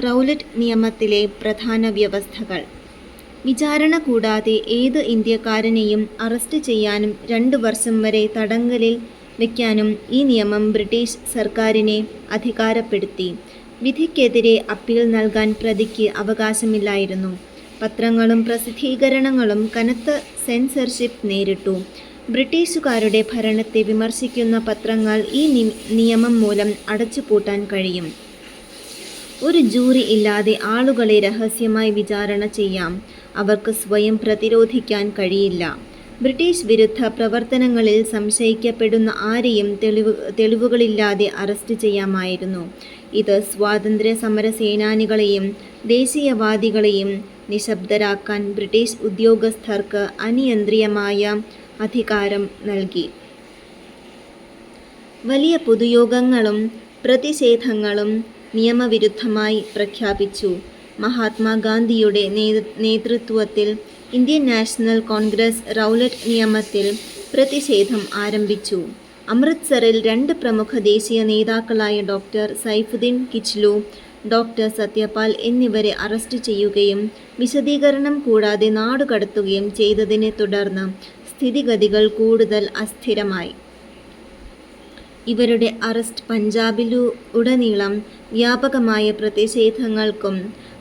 Rowlatt നിയമത്തിലെ പ്രധാന വ്യവസ്ഥകൾ. വിചാരണ കൂടാതെ ഏത് ഇന്ത്യക്കാരനെയും അറസ്റ്റ് ചെയ്യാനും 2 വർഷം വരെ തടങ്കലിൽ വയ്ക്കാനും ഈ നിയമം ബ്രിട്ടീഷ് സർക്കാരിനെ അധികാരപ്പെടുത്തി. വിധിക്കെതിരെ അപ്പീൽ നൽകാൻ പ്രതിക്ക് അവകാശമില്ലായിരുന്നു. പത്രങ്ങളും പ്രസിദ്ധീകരണങ്ങളും കനത്ത സെൻസർഷിപ്പ് നേരിട്ടു. ബ്രിട്ടീഷുകാരുടെ ഭരണത്തെ വിമർശിക്കുന്ന പത്രങ്ങൾ ഈ നിയമം മൂലം അടച്ചുപൂട്ടാൻ കഴിയും. ഒരു ജൂറി ഇല്ലാതെ ആളുകളെ രഹസ്യമായി വിചാരണ ചെയ്യാം. അവർക്ക് സ്വയം പ്രതിരോധിക്കാൻ കഴിയില്ല. ബ്രിട്ടീഷ് വിരുദ്ധ പ്രവർത്തനങ്ങളിൽ സംശയിക്കപ്പെടുന്ന ആരെയും തെളിവുകളില്ലാതെ അറസ്റ്റ് ചെയ്യാമായിരുന്നു. ഇത് സ്വാതന്ത്ര്യ സമര സേനാനികളെയും ദേശീയവാദികളെയും നിശബ്ദരാക്കാൻ ബ്രിട്ടീഷ് ഉദ്യോഗസ്ഥർക്ക് അനിയന്ത്രിതമായ അധികാരം നൽകി. വലിയ പൊതുയോഗങ്ങളും പ്രതിഷേധങ്ങളും നിയമവിരുദ്ധമായി പ്രഖ്യാപിച്ചു. മഹാത്മാഗാന്ധിയുടെ നേതൃത്വത്തിൽ ഇന്ത്യൻ നാഷണൽ കോൺഗ്രസ് റൗലറ്റ് നിയമത്തിൽ പ്രതിഷേധം ആരംഭിച്ചു. അമൃത്സറിൽ 2 പ്രമുഖ ദേശീയ നേതാക്കളായ ഡോക്ടർ സൈഫുദ്ദീൻ കിച്ലു, ഡോക്ടർ സത്യപാൽ എന്നിവരെ അറസ്റ്റ് ചെയ്യുകയും വിശദീകരണം കൂടാതെ നാടുകടത്തുകയും ചെയ്തതിനെ തുടർന്ന് സ്ഥിതിഗതികൾ കൂടുതൽ അസ്ഥിരമായി. ഇവരുടെ അറസ്റ്റ് പഞ്ചാബിലുടനീളം വ്യാപകമായ പ്രതിഷേധങ്ങൾക്കും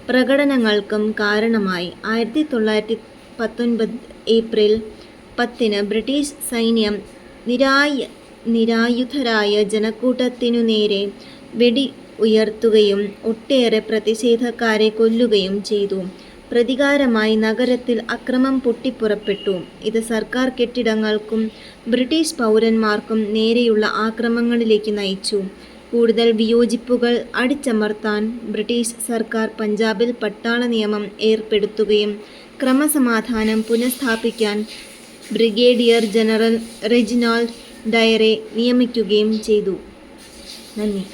പ്രകടനങ്ങൾക്കും കാരണമായി. 1919 ഏപ്രിൽ 10 ബ്രിട്ടീഷ് സൈന്യം നിരായുധരായ ജനക്കൂട്ടത്തിനു നേരെ വെടി ഉയർത്തുകയും ഒട്ടേറെ പ്രതിഷേധക്കാരെ കൊല്ലുകയും ചെയ്തു. പ്രതികാരമായി നഗരത്തിൽ അക്രമം പൊട്ടിപ്പുറപ്പെട്ടു. ഇത് സർക്കാർ കെട്ടിടങ്ങൾക്കും ബ്രിട്ടീഷ് പൗരന്മാർക്കും നേരെയുള്ള ആക്രമണങ്ങളിലേക്ക് നയിച്ചു. കൂടുതൽ വിയോജിപ്പുകൾ അടിച്ചമർത്താൻ ബ്രിട്ടീഷ് സർക്കാർ പഞ്ചാബിൽ പട്ടാള നിയമം ഏർപ്പെടുത്തുകയും ക്രമസമാധാനം പുനഃസ്ഥാപിക്കാൻ ബ്രിഗേഡിയർ ജനറൽ റെജിനാൾഡ് ഡയറെ നിയമിക്കുകയും ചെയ്തു. നന്ദി.